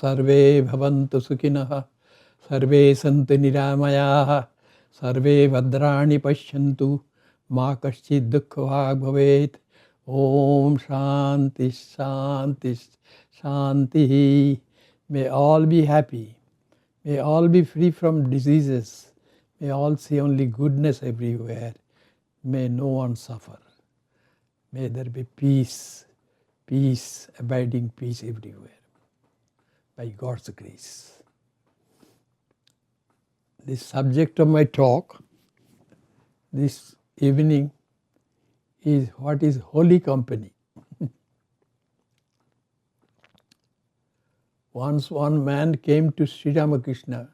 Sarve bhavantu sukhinah, sarve santu niramayaah, sarve bhadrani pashyantu, ma kaschid dukkha bhavet. Om Shanti Shanti Shanti. May all be happy. May all be free from diseases. May all see only goodness everywhere. May no one suffer. May there be peace, peace, abiding peace everywhere. By God's grace. The subject of my talk this evening is what is holy company. Once one man came to Sri Ramakrishna.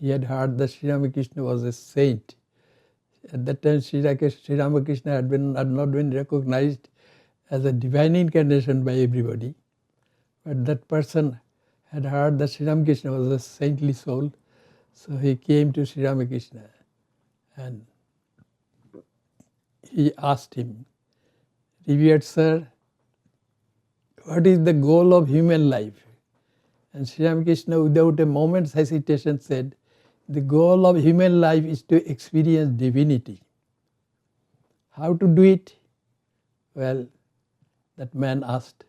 He had heard that Sri Ramakrishna was a saint. At that time Sri Ramakrishna had not been recognized as a divine incarnation by everybody. But that person had heard that Sri Ramakrishna was a saintly soul. So he came to Sri Ramakrishna and he asked him, "Revered sir, what is the goal of human life?" And Sri Ramakrishna, without a moment's hesitation, said, "The goal of human life is to experience divinity." How to do it? Well, that man asked.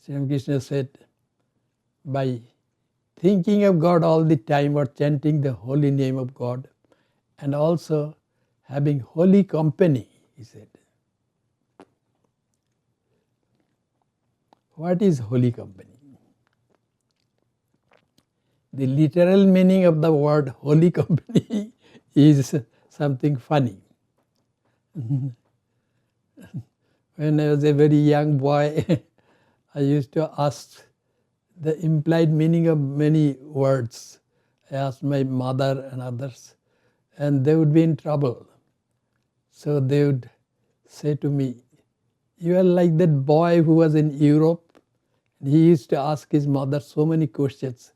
Sri Ramakrishna said, by thinking of God all the time or chanting the holy name of God, and also having holy company, he said. What is holy company? The literal meaning of the word holy company is something funny. When I was a very young boy, I used to ask the implied meaning of many words. I asked my mother and others, and they would be in trouble. So they would say to me, "You are like that boy who was in Europe. He used to ask his mother so many questions.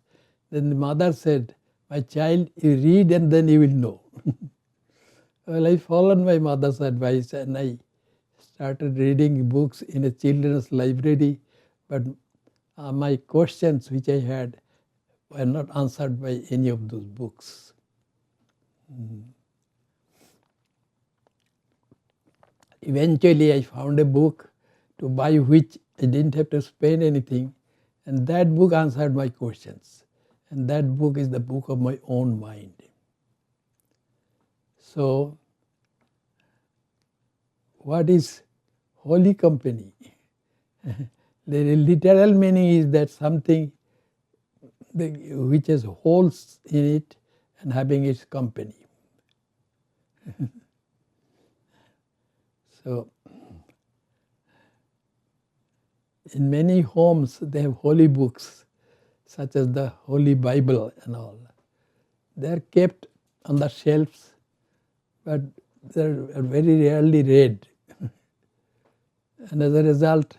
Then the mother said, 'My child, you read and then you will know.'" Well, I followed my mother's advice and I started reading books in a children's library, but my questions which I had were not answered by any of those books. Eventually I found a book to buy which I didn't have to spend anything, and that book answered my questions. And that book is the book of my own mind. So, what is holy company? The literal meaning is that something which has holes in it and having its company. So, in many homes they have holy books, such as the Holy Bible and all. They are kept on the shelves, but they are very rarely read. And as a result,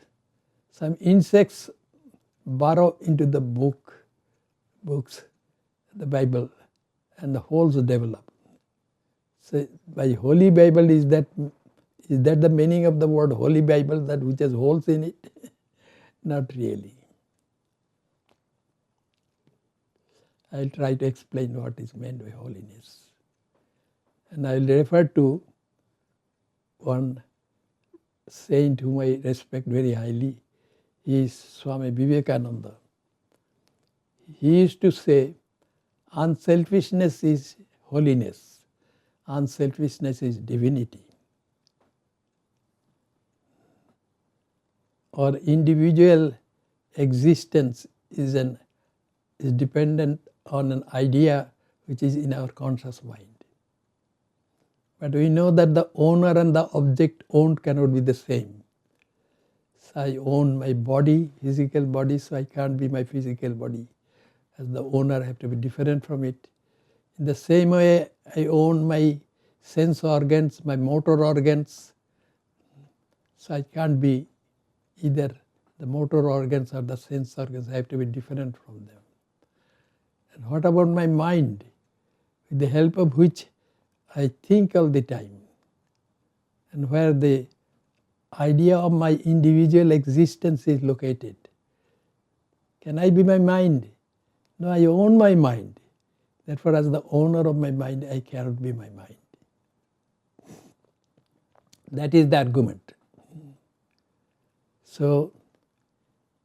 some insects burrow into the books, the Bible, and the holes develop. So by Holy Bible, is that the meaning of the word Holy Bible, that which has holes in it? Not really. I'll try to explain what is meant by holiness. And I'll refer to one saint whom I respect very highly. He is Swami Vivekananda. He used to say, unselfishness is holiness, unselfishness is divinity. Our individual existence is dependent on an idea which is in our conscious mind. But we know that the owner and the object owned cannot be the same. So I own my body, physical body, so I can't be my physical body. As the owner, I have to be different from it. In the same way, I own my sense organs, my motor organs, so I can't be either the motor organs or the sense organs. I have to be different from them. And what about my mind, with the help of which I think all the time, and where the idea of my individual existence is located? Can I be my mind? No, I own my mind. Therefore, as the owner of my mind, I cannot be my mind. That is the argument. So,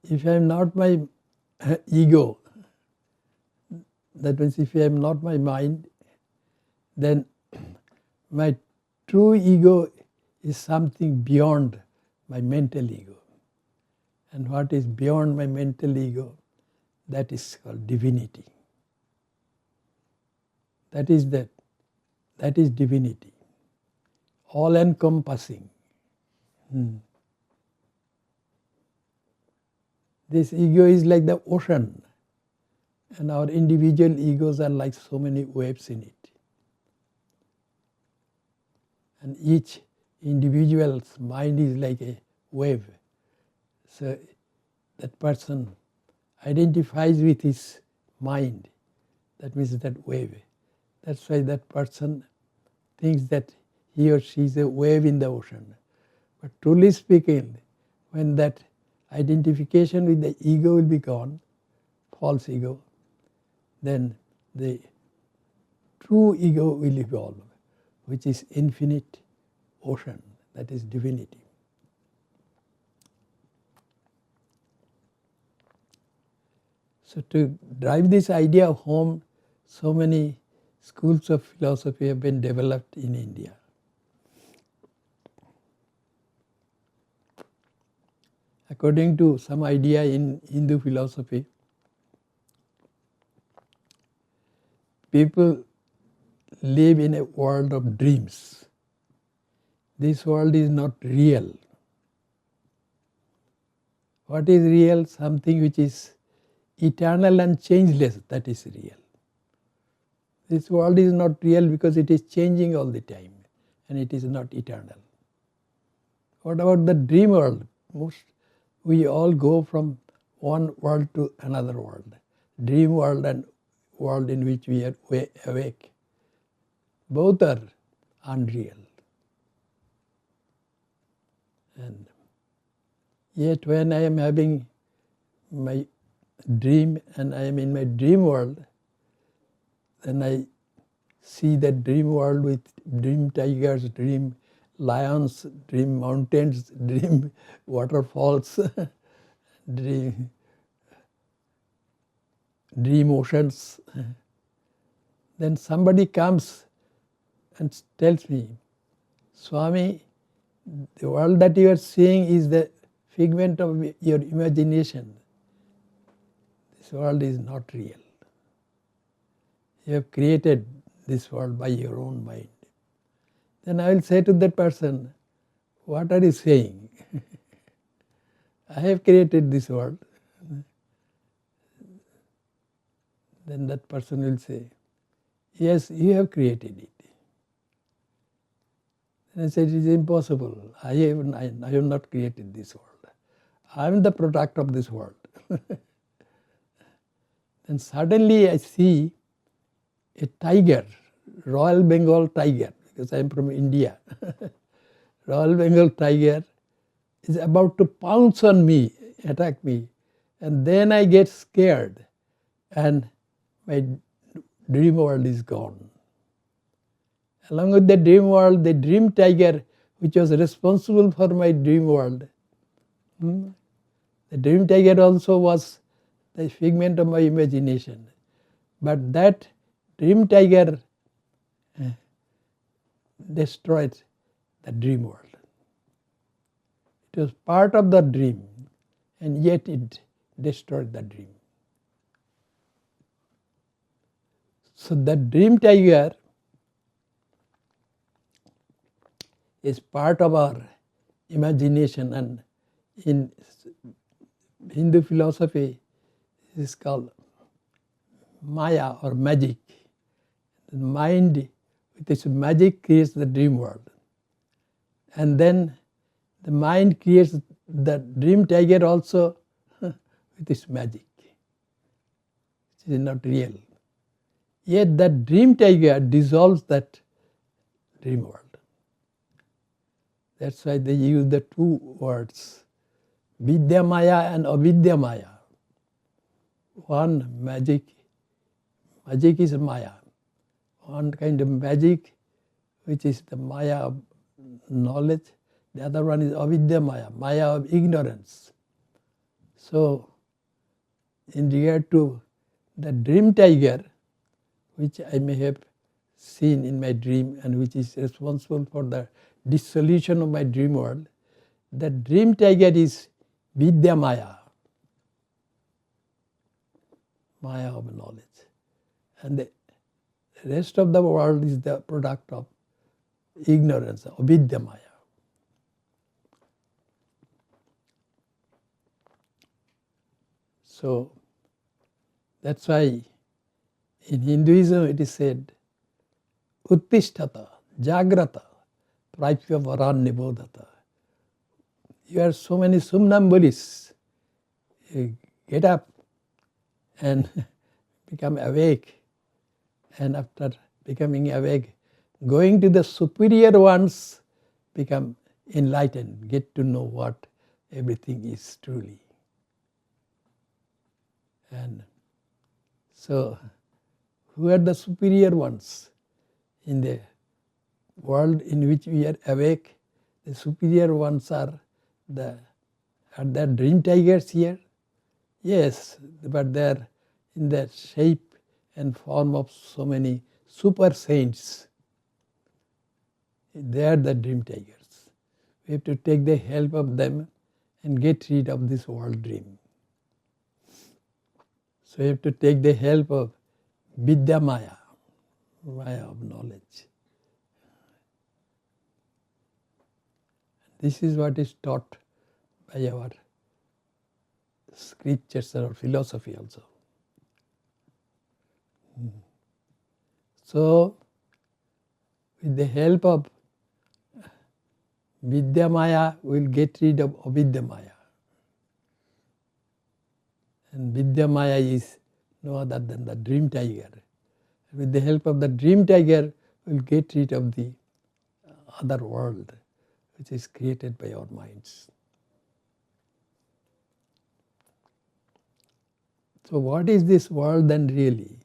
if I am not my ego, that means if I am not my mind, then my true ego is something beyond my mental ego. And what is beyond my mental ego? That is called divinity. That is divinity, all-encompassing. This ego is like the ocean, and our individual egos are like so many waves in it. And each individual's mind is like a wave. So that person identifies with his mind. That means that wave. That's why that person thinks that he or she is a wave in the ocean. But truly speaking, when that identification with the ego will be gone, false ego, then the true ego will evolve, which is infinite ocean, that is divinity. So to drive this idea home, so many schools of philosophy have been developed in India. According to some idea in Hindu philosophy, people live in a world of dreams. This world is not real. What is real? Something which is eternal and changeless, that is real. This world is not real because it is changing all the time and it is not eternal. What about the dream world? We all go from one world to another world. Dream world and world in which we are awake. Both are unreal. And yet when I am having my dream and I am in my dream world, then I see that dream world with dream tigers, dream lions, dream mountains, dream waterfalls, dream oceans. Then somebody comes and tells me, Swami, the world that you are seeing is the figment of your imagination. This world is not real. You have created this world by your own mind. Then I will say to that person, what are you saying? I have created this world. Then that person will say, yes, you have created it. And I said, it is impossible. I have not created this world. I am the product of this world. Then suddenly I see a tiger, Royal Bengal tiger, because I am from India. Royal Bengal tiger is about to pounce on me, attack me. And then I get scared and my dream world is gone. Along with the dream world, the dream tiger which was responsible for my dream world. The dream tiger also was the figment of my imagination. But that dream tiger destroyed the dream world. It was part of the dream and yet it destroyed the dream. So the dream tiger is part of our imagination, and in Hindu philosophy it is called Maya or magic. The mind with its magic creates the dream world. And then the mind creates the dream tiger also with its magic. It is not real. Yet that dream tiger dissolves that dream world. That's why they use the 2 words, Vidya Maya and Avidya Maya. one magic is Maya. One kind of magic which is the Maya of knowledge, the other one is avidya Maya, Maya of ignorance. So in regard to the dream tiger, which I may have seen in my dream and which is responsible for the dissolution of my dream world, the dream tiger is vidya Maya, Maya of knowledge. And the rest of the world is the product of ignorance, avidya Maya. So that's why in Hinduism it is said, Uttishtata, Jagrata, Praipya Varan Nibodhata. You are so many somnambulists. You get up and become awake. And after becoming awake, going to the superior ones, become enlightened, get to know what everything is truly. And so, who are the superior ones? In the world in which we are awake, the superior ones are there dream tigers here? Yes, but they are in the shape and form of so many super saints. They are the dream tigers. We have to take the help of them and get rid of this world dream. So you have to take the help of Vidya Maya, Maya of knowledge. This is what is taught by our scriptures or philosophy also. So, with the help of Vidya Maya, we will get rid of Avidya Maya. And Vidya Maya is no other than the dream tiger. With the help of the dream tiger, we will get rid of the other world which is created by our minds. So what is this world then really?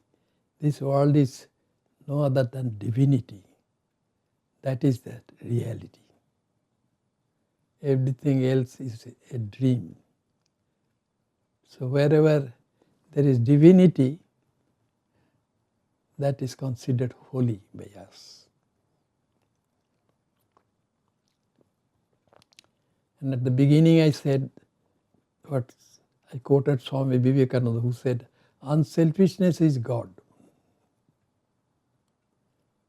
This world is no other than divinity. That is the reality. Everything else is a dream. So wherever there is divinity, that is considered holy by us. And at the beginning I said, what I quoted Swami Vivekananda, who said, unselfishness is God.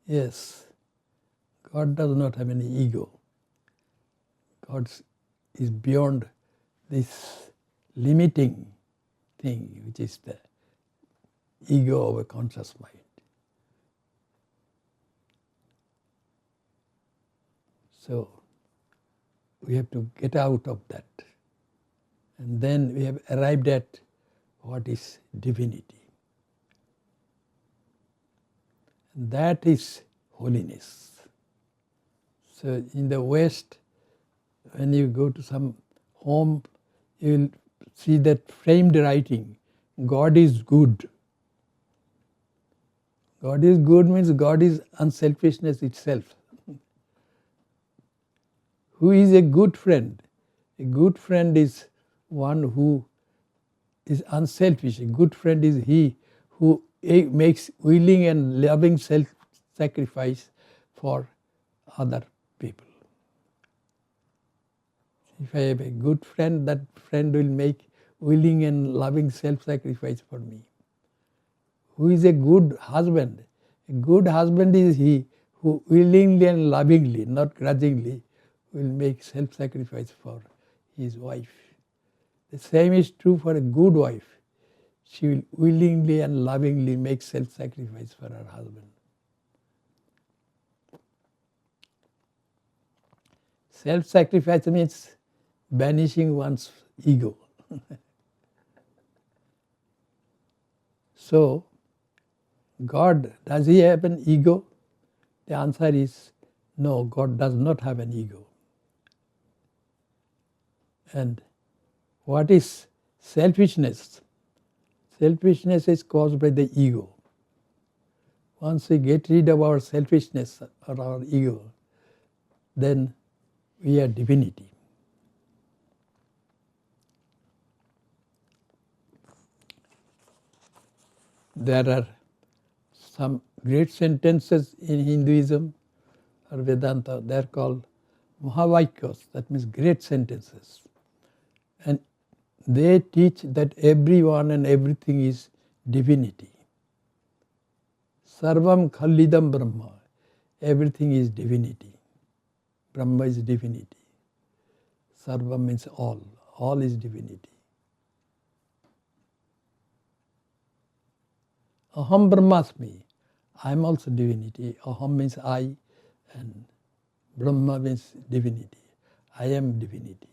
Yes, God does not have any ego. God is beyond this limiting thing, which is the ego of a conscious mind. So, we have to get out of that. And then we have arrived at what is divinity. And that is holiness. So in the West, when you go to some home, you will see that framed writing, God is good. God is good means God is unselfishness itself. Who is a good friend? A good friend is one who is unselfish. A good friend is he who makes willing and loving self-sacrifice for other people. If I have a good friend, that friend will make willing and loving self-sacrifice for me. Who is a good husband? A good husband is he who willingly and lovingly, not grudgingly, will make self-sacrifice for his wife. The same is true for a good wife. She will willingly and lovingly make self-sacrifice for her husband. Self-sacrifice means banishing one's ego. So, God, does he have an ego? The answer is no, God does not have an ego. And what is selfishness? Selfishness is caused by the ego. Once we get rid of our selfishness or our ego, then we are divinity. There are some great sentences in Hinduism or Vedanta, they are called Mahavakyas, that means great sentences. And they teach that everyone and everything is divinity. Sarvam Khalidam Brahma, everything is divinity. Brahma is divinity. Sarvam means all is divinity. Aham Brahmasmi, I am also divinity. Aham means I, and Brahma means divinity. I am divinity.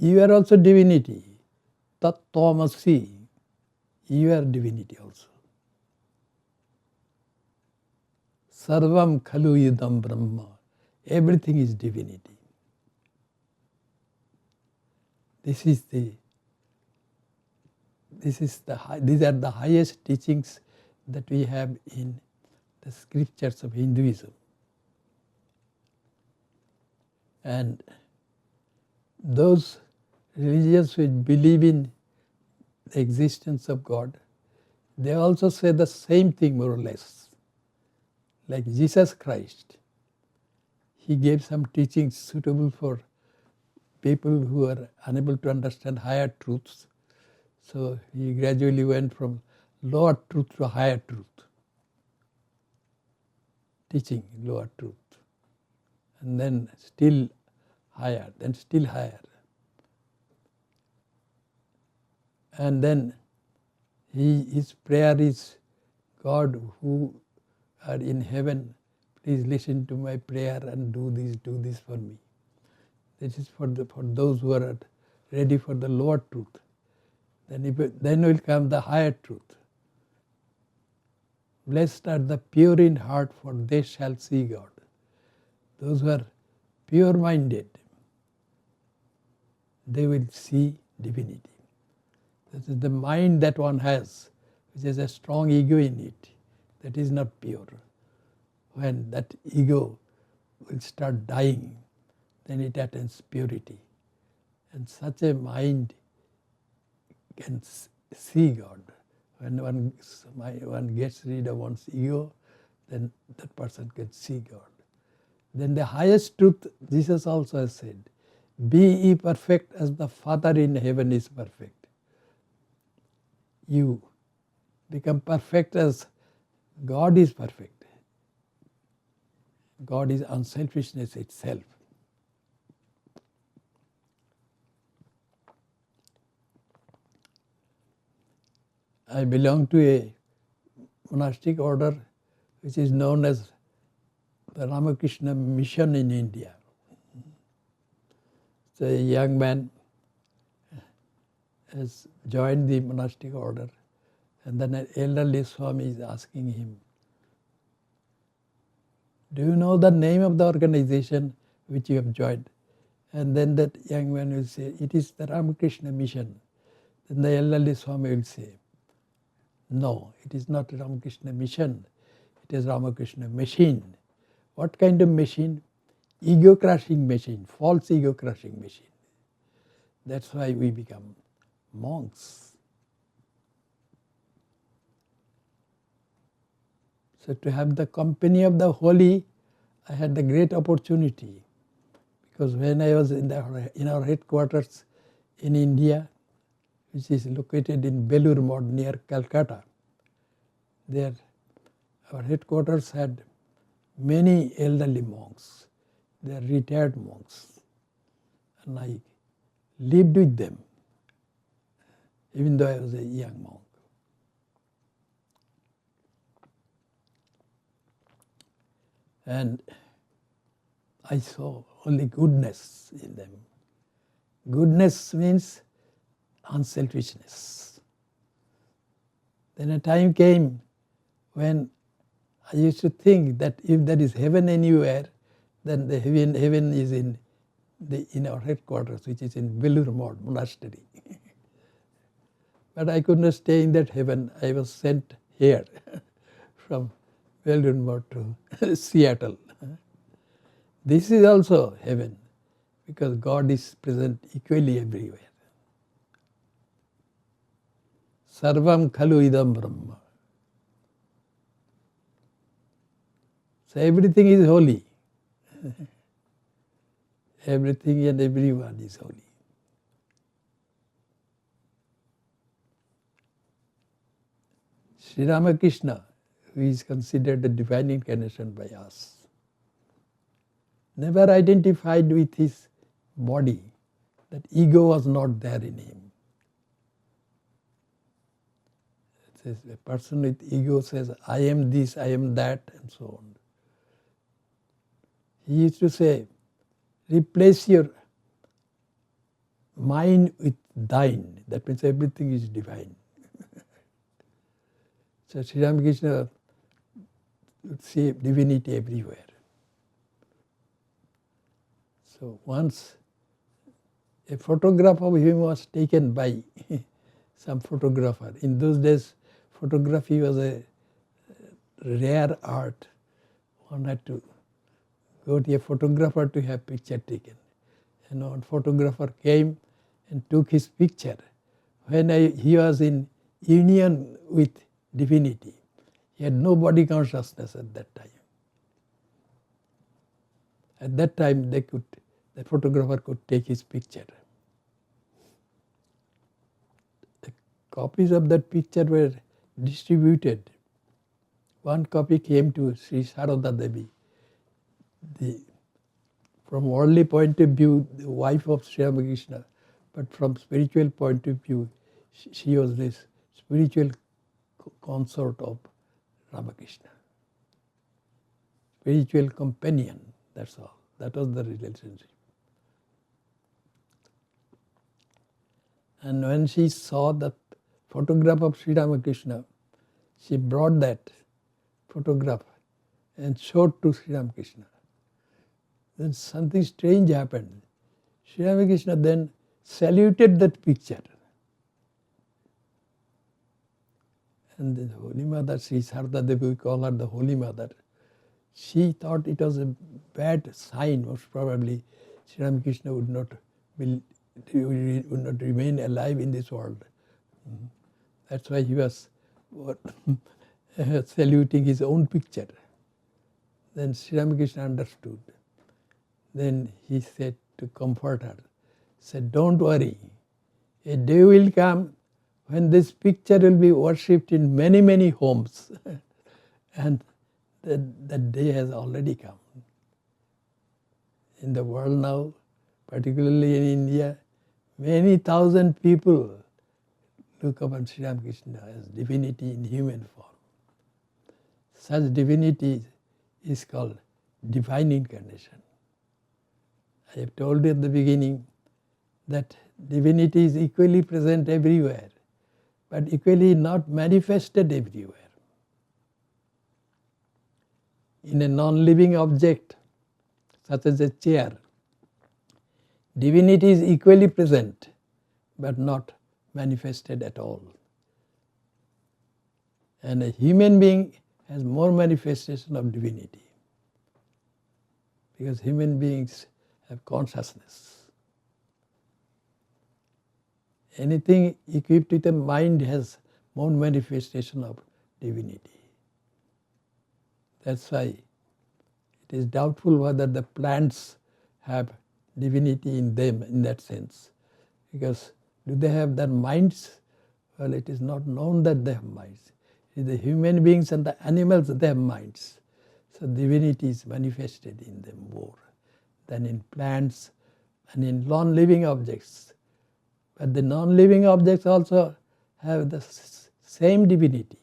You are also divinity. Tat Tvamasi, you are divinity also. Sarvam Khalu Yudam Brahma, everything is divinity. These are the highest teachings that we have in the scriptures of Hinduism. And those religions which believe in the existence of God, they also say the same thing more or less. Like Jesus Christ, he gave some teachings suitable for people who are unable to understand higher truths. So he gradually went from lower truth to higher truth, teaching lower truth, and then still higher, then still higher. And then his prayer is, God who are in heaven, please listen to my prayer and do this for me. This is for those who are ready for the lower truth. Then will come the higher truth. Blessed are the pure in heart, for they shall see God. Those who are pure-minded, they will see divinity. This is the mind that one has, which has a strong ego in it, that is not pure. When that ego will start dying, then it attains purity. And such a mind can see God. When one gets rid of one's ego, then that person can see God. Then the highest truth, Jesus also has said, be ye perfect as the Father in heaven is perfect. You become perfect as God is perfect. God is unselfishness itself. I belong to a monastic order which is known as the Ramakrishna Mission in India. So a young man has joined the monastic order, and then an elderly Swami is asking him, do you know the name of the organization which you have joined? And then that young man will say, it is the Ramakrishna Mission. Then the elderly Swami will say, no, it is not Ramakrishna Mission, it is Ramakrishna Machine. What kind of machine? Ego crushing machine, false ego crushing machine. That's why we become monks. So to have the company of the holy, I had the great opportunity, because when I was in our headquarters in India, which is located in Belur Mod near Calcutta, there our headquarters had many elderly monks. They are retired monks, and I lived with them, even though I was a young monk. And I saw only goodness in them. Goodness means unselfishness. Then a time came when I used to think that if there is heaven anywhere, then the heaven is in our headquarters, which is in Belur Mod Monastery. But I could not stay in that heaven. I was sent here from Melbourne to Seattle. This is also heaven, because God is present equally everywhere. Sarvam khalu idam brahma. So everything is holy. Everything and everyone is holy. Sri Ramakrishna, who is considered the divine incarnation by us, never identified with his body. That ego was not there in him. It says a person with ego says, I am this, I am that, and so on. He used to say, replace your mind with thine. That means everything is divine. So Sri Ramakrishna would see divinity everywhere. So once a photograph of him was taken by some photographer. In those days, photography was a rare art. One had to go to a photographer to have picture taken. And one photographer came and took his picture when he was in union with divinity. He had no body consciousness at that time. At that time, the photographer could take his picture. The copies of that picture were distributed. One copy came to Sri Sarada Devi. From worldly point of view, the wife of Sri Ramakrishna, but from spiritual point of view, she was this spiritual consort of Ramakrishna. Spiritual companion, that's all. That was the relationship. And when she saw the photograph of Sri Ramakrishna, she brought that photograph and showed to Sri Ramakrishna. Then something strange happened. Sri Ramakrishna then saluted that picture. And the Holy Mother, Sri Sarada Devi, we call her the Holy Mother, she thought it was a bad sign. Most probably Sri Ramakrishna would not remain alive in this world. That's why he was saluting his own picture. Then Sri Ramakrishna understood. Then he said to comfort her, said, don't worry, a day will come when this picture will be worshipped in many, many homes. And that day has already come. In the world now, particularly in India, many thousand people look upon Sri Ramakrishna as divinity in human form. Such divinity is called divine incarnation. I have told you at the beginning that divinity is equally present everywhere, but equally not manifested everywhere. In a non-living object, such as a chair, divinity is equally present, but not manifested at all. And a human being has more manifestation of divinity, because human beings have consciousness. Anything equipped with a mind has more manifestation of divinity. That's why it is doubtful whether the plants have divinity in them in that sense. Because do they have their minds? Well, it is not known that they have minds. It is the human beings and the animals that have minds. So divinity is manifested in them more than in plants and in non-living objects. But the non-living objects also have the same divinity.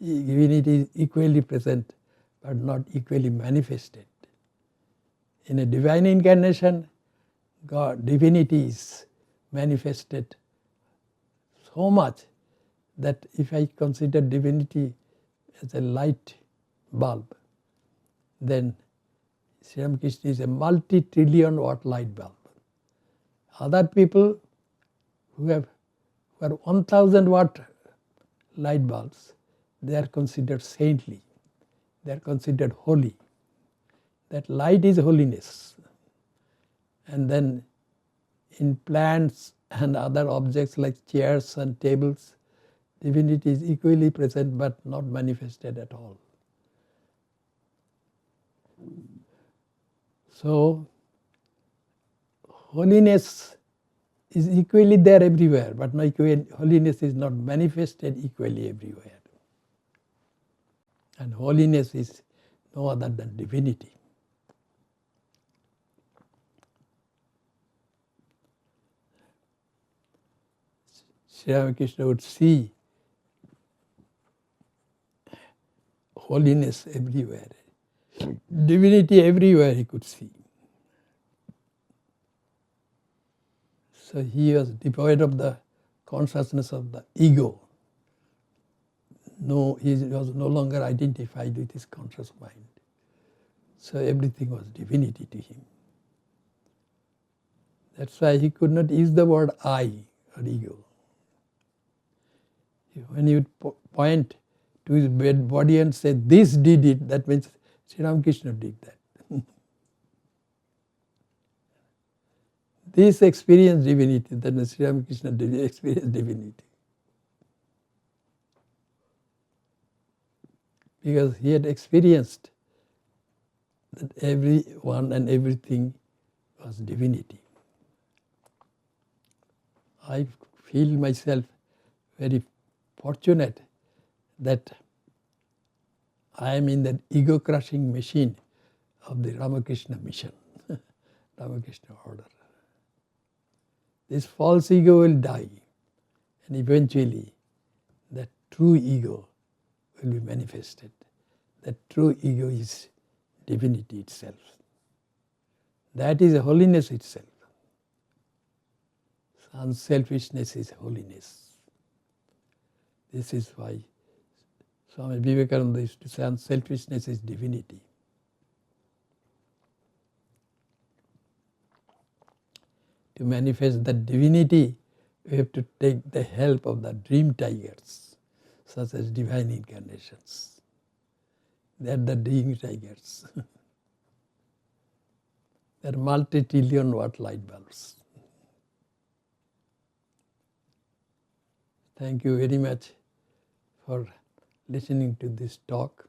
Divinity is equally present, but not equally manifested. In a divine incarnation, divinity is manifested so much that if I consider divinity as a light bulb, then Sri Ramakrishna is a multi-trillion watt light bulb. Other people who For 1000 watt light bulbs, they are considered saintly, they are considered holy. That light is holiness. And then in plants and other objects like chairs and tables, divinity is equally present but not manifested at all. So, holiness is equally there everywhere, but no holiness is not manifested equally everywhere. And holiness is no other than divinity. Sri Ramakrishna would see holiness everywhere, divinity everywhere he could see. So he was devoid of the consciousness of the ego. No, he was no longer identified with his conscious mind. So everything was divinity to him. That's why he could not use the word I or ego. When he would point to his body and say, this did it, that means Sri Ramakrishna did that. This experienced divinity, that means Sri Ramakrishna experienced divinity. Because he had experienced that everyone and everything was divinity. I feel myself very fortunate that I am in that ego-crushing machine of the Ramakrishna mission, Ramakrishna Order. This false ego will die, and eventually that true ego will be manifested. That true ego is divinity itself. That is holiness itself. Unselfishness is holiness. This is why Swami Vivekananda used to say unselfishness is divinity. To manifest that divinity, we have to take the help of the dream tigers, such as divine incarnations. They are the dream tigers. They are multi-trillion watt light bulbs. Thank you very much for listening to this talk.